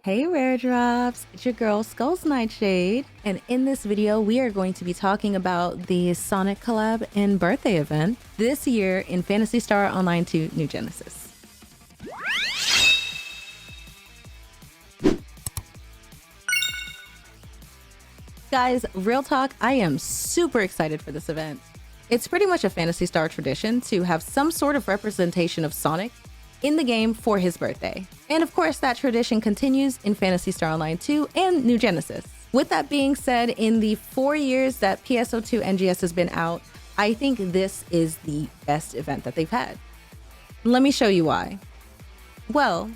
Hey Rare Drops, it's your girl Skulls Nightshade, and in this video we are going to be talking about the Sonic Collab and Birthday Event this year in Phantasy Star Online 2 New Genesis. Guys, real talk, I am super excited for this event. It's pretty much a Phantasy Star tradition to have some sort of representation of Sonic in the game for his birthday. And of course, that tradition continues in Phantasy Star Online 2 and New Genesis. With that being said, in the 4 years that PSO2 NGS has been out, I think this is the best event that they've had. Let me show you why. Well,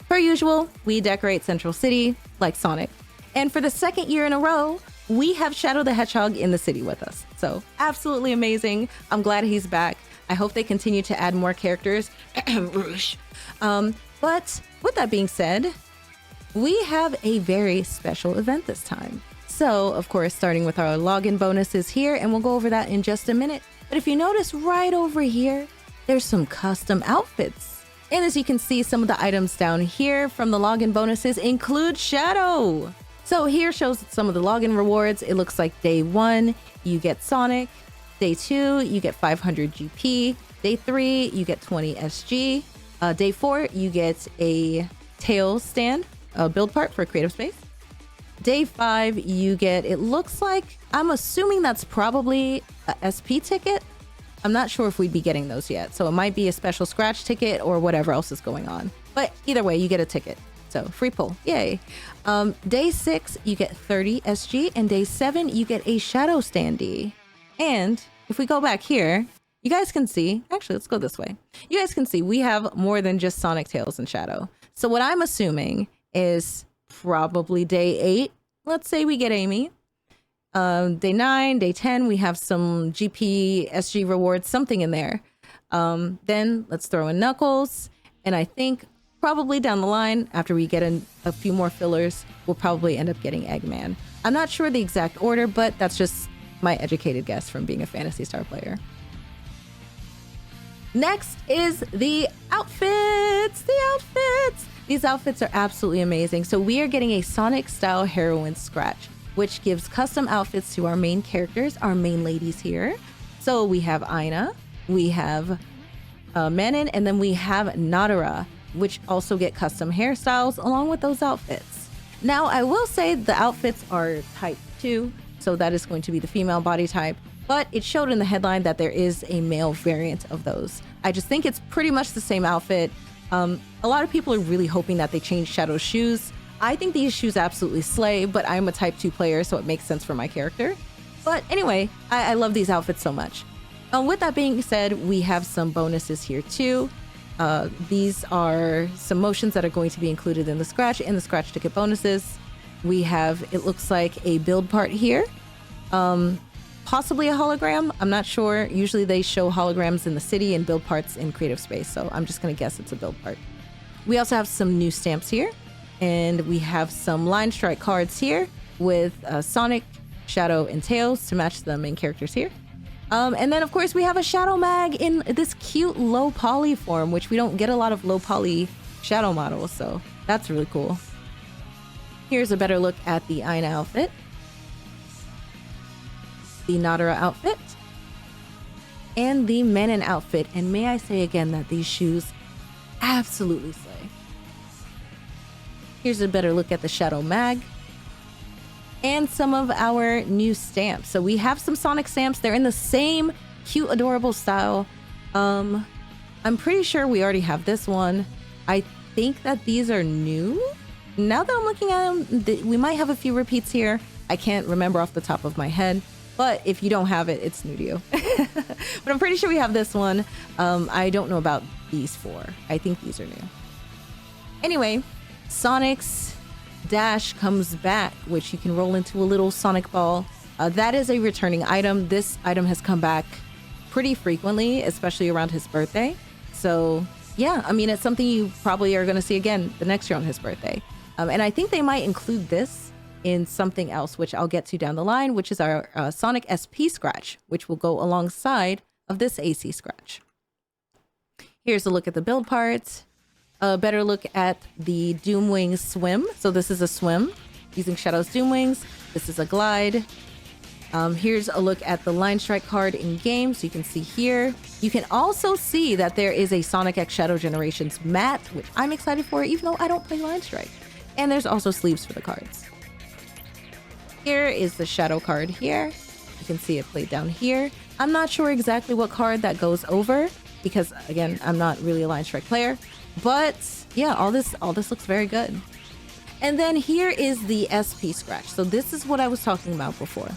per usual, we decorate Central City like Sonic. And for the second year in a row, we have Shadow the Hedgehog in the city with us. So absolutely amazing. I'm glad he's back. I hope they continue to add more characters. But with that being said, we have a very special event this time. So, of course, starting with our login bonuses here, and we'll go over that in just a minute. But if you notice right over here, there's some custom outfits. And as you can see, some of the items down here from the login bonuses include Shadow. So here shows some of the login rewards. It looks like day 1, you get Sonic. Day 2, you get 500 GP. Day 3, you get 20 SG. Day 4, you get a tail stand, a build part for creative space. Day 5, you get, it looks like, I'm assuming that's probably a SP ticket. I'm not sure if we'd be getting those yet. So it might be a special scratch ticket or whatever else is going on. But either way, you get a ticket. So free pull, yay. Day 6, you get 30 SG. And day 7, you get a shadow standee. And if we go back here, you guys can see, actually, let's go this way. You guys can see we have more than just Sonic, Tails, and Shadow. So what I'm assuming is probably day 8. Let's say we get Amy. Day 9, day 10, we have some GP, SG rewards, something in there. Then let's throw in Knuckles. And I think probably down the line, after we get in a few more fillers, we'll probably end up getting Eggman. I'm not sure the exact order, but that's just my educated guess from being a Phantasy Star player. Next is the outfits. These outfits are absolutely amazing. So we are getting a Sonic style heroine scratch, which gives custom outfits to our main characters, our main ladies here. So we have Aina, we have Menon, and then we have Nadara, which also get custom hairstyles along with those outfits. Now, I will say the outfits are type 2, so that is going to be the female body type, but it showed in the headline that there is a male variant of those. I just think it's pretty much the same outfit. A lot of people are really hoping that they change Shadow's shoes. I think these shoes absolutely slay, but I'm a type 2 player, so it makes sense for my character. But anyway, I love these outfits so much. With that being said, we have some bonuses here too. These are some motions that are going to be included in the scratch and the scratch ticket bonuses. We have, it looks like a build part here, possibly a hologram. I'm not sure. Usually they show holograms in the city and build parts in creative space, so I'm just gonna guess it's a build part. We also have some new stamps here, and we have some line strike cards here with Sonic, Shadow, and Tails to match the main characters here. And then of course we have a Shadow mag in this cute low poly form, which we don't get a lot of low poly Shadow models, so that's really cool. Here's a better look at the Aina outfit, the Nadara outfit, and the Menon outfit. And may I say again that these shoes absolutely slay. Here's a better look at the Shadow mag and some of our new stamps. So we have some Sonic stamps. They're in the same cute, adorable style. I'm pretty sure we already have this one. I think that these are new. Now that I'm looking at them, we might have a few repeats here. I can't remember off the top of my head, but if you don't have it, it's new to you. But I'm pretty sure we have this one. I don't know about these 4. I think these are new. Anyway, Sonic's dash comes back, which you can roll into a little Sonic ball. That is a returning item. This item has come back pretty frequently, especially around his birthday. So yeah, I mean, it's something you probably are going to see again the next year on his birthday. And I think they might include this in something else, which I'll get to down the line, which is our Sonic SP scratch, which will go alongside of this AC scratch. Here's a look at the build parts. a better look at the Doomwings swim. So this is a swim using Shadow's Doomwings. This is a glide. Here's a look at the Line Strike card in game. So you can see here. You can also see that there is a Sonic X Shadow Generations mat, which I'm excited for, even though I don't play Line Strike. And there's also sleeves for the cards. Here is the Shadow card here. You can see it played down here. I'm not sure exactly what card that goes over because, again, I'm not really a Line Strike player. But yeah, all this looks very good. And then here is the SP scratch. So this is what I was talking about before.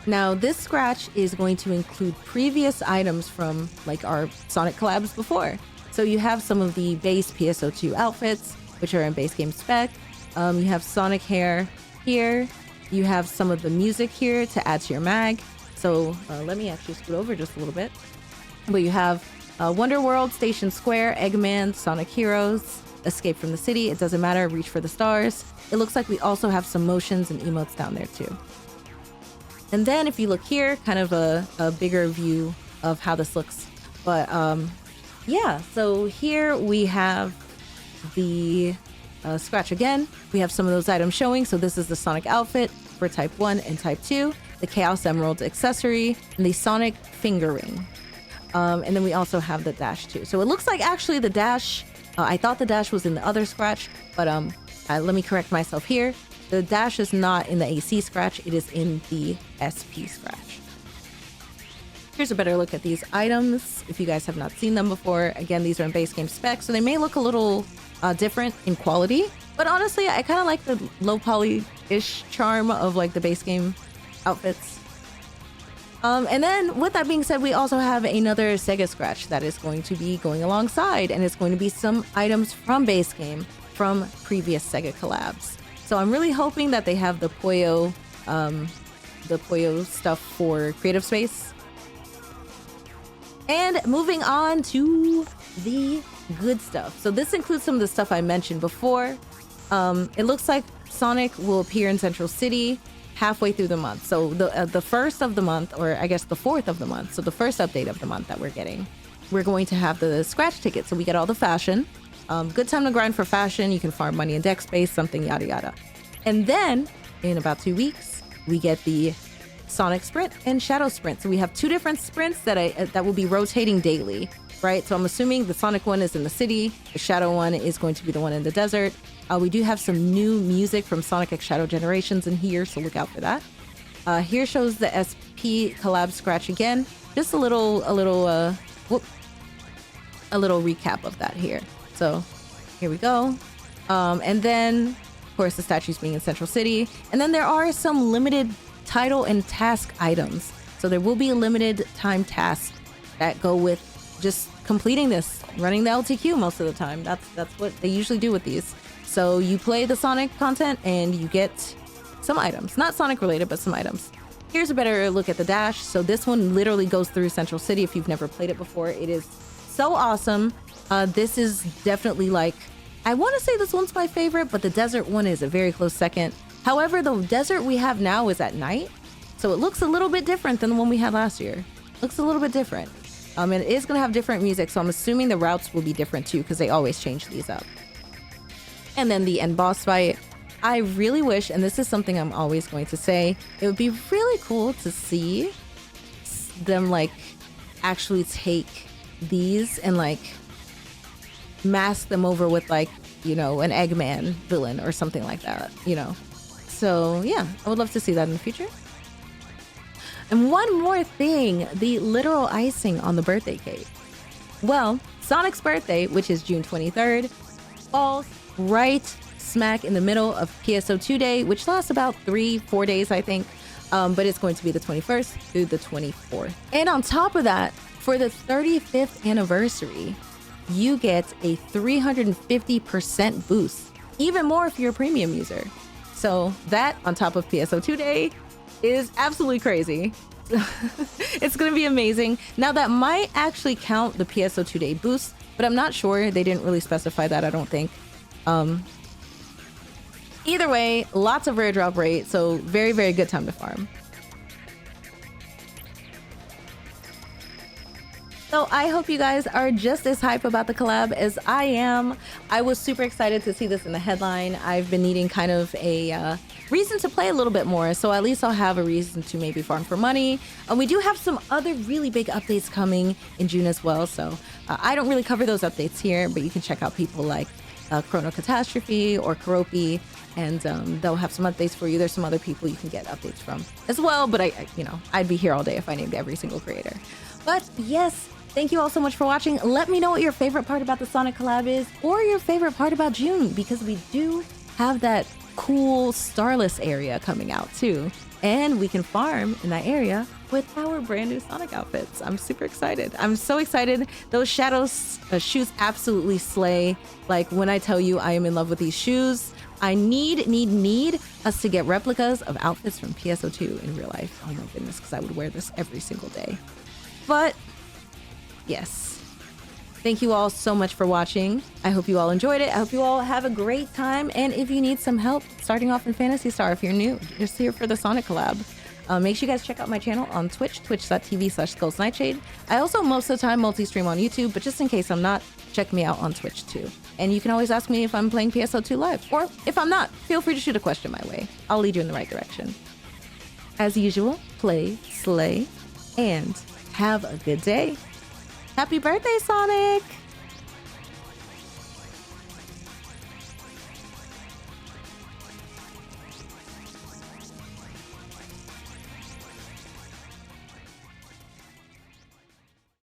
Now, this scratch is going to include previous items from like our Sonic collabs before. So you have some of the base PSO2 outfits, which are in base game spec. You have Sonic hair here. You have some of the music here to add to your mag. So let me actually scoot over just a little bit. But you have Wonder World, Station Square, Eggman, Sonic Heroes, Escape from the City. It doesn't matter. Reach for the stars. It looks like we also have some motions and emotes down there too. And then if you look here, kind of a bigger view of how this looks. But yeah, so here we have the scratch again. We have some of those items showing. So this is the Sonic outfit for Type 1 and Type 2, the Chaos Emerald accessory, and the Sonic finger ring. And then we also have the dash too. So it looks like actually the dash, I thought the dash was in the other scratch, but let me correct myself here. The dash is not in the AC scratch, it is in the SP scratch. Here's a better look at these items. If you guys have not seen them before, again, these are in base game specs, so they may look a little different in quality, but honestly, I kind of like the low poly-ish charm of like the base game outfits. And then with that being said, we also have another SEGA scratch that is going to be going alongside, and it's going to be some items from base game from previous SEGA collabs. So I'm really hoping that they have the Puyo stuff for Creative Space. And moving on to the good stuff. So this includes some of the stuff I mentioned before. It looks like Sonic will appear in Central City halfway through the month. So the first of the month, or I guess the fourth of the month. So the first update of the month that we're getting, we're going to have the scratch ticket. So we get all the fashion. Good time to grind for fashion. You can farm money in deck space, something yada yada. And then in about 2 weeks, we get the Sonic Sprint and Shadow Sprint. So we have two different sprints that will be rotating daily, right? So I'm assuming the Sonic one is in the city. The Shadow one is going to be the one in the desert. We do have some new music from Sonic X Shadow Generations in here, so look out for that. Here shows the SP collab scratch again. Just a little recap of that here. So here we go. And then, of course, the statues being in Central City. And then there are some limited title and task items. So there will be a limited time task that go with just completing this, running the LTQ most of the time. That's what they usually do with these. So you play the Sonic content and you get some items. Not Sonic related, but some items. Here's a better look at the dash. So this one literally goes through Central City if you've never played it before. It is so awesome. This is definitely like, I want to say this one's my favorite, but the desert one is a very close second. However, the desert we have now is at night, so it looks a little bit different than the one we had last year. Looks a little bit different. And it is going to have different music, so I'm assuming the routes will be different too, because they always change these up. And then the end boss fight. I really wish, and this is something I'm always going to say, it would be really cool to see them like actually take these and like mask them over with like, you know, an Eggman villain or something like that, you know. So yeah, I would love to see that in the future. And one more thing, the literal icing on the birthday cake. Well, Sonic's birthday, which is June 23rd, falls right smack in the middle of PSO2 day, which lasts about 3-4 days, I think. But it's going to be the 21st through the 24th. And on top of that, for the 35th anniversary, you get a 350% boost, even more if you're a premium user. So that on top of PSO2 day is absolutely crazy. It's going to be amazing. Now that might actually count the PSO2 day boost, but I'm not sure. They didn't really specify that, I don't think. Either way, lots of rare drop rate, so very, very good time to farm. So I hope you guys are just as hype about the collab as I am. I was super excited to see this in the headline. I've been needing kind of a reason to play a little bit more, so at least I'll have a reason to maybe farm for money. And we do have some other really big updates coming in June as well, so I don't really cover those updates here, but you can check out people like Chrono Catastrophe or Karopi, and they'll have some updates for you. There's some other people you can get updates from as well, but I'd be here all day if I named every single creator. But yes, thank you all so much for watching. Let me know what your favorite part about the Sonic collab is, or your favorite part about June, because we do have that cool Starless area coming out too. And we can farm in that area with our brand new Sonic outfits. I'm super excited. I'm so excited. Those Shadows shoes absolutely slay. Like, when I tell you I am in love with these shoes, I need us to get replicas of outfits from PSO2 in real life. Oh my goodness, because I would wear this every single day. But yes, thank you all so much for watching. I hope you all enjoyed it. I hope you all have a great time. And if you need some help starting off in Phantasy Star, if you're new, just here for the Sonic collab, make sure you guys check out my channel on Twitch, twitch.tv/Nightshade. I also most of the time multi-stream on YouTube, but just in case I'm not, check me out on Twitch too. And you can always ask me if I'm playing PSO2 live, or if I'm not, feel free to shoot a question my way. I'll lead you in the right direction. As usual, play, slay, and have a good day. Happy birthday, Sonic!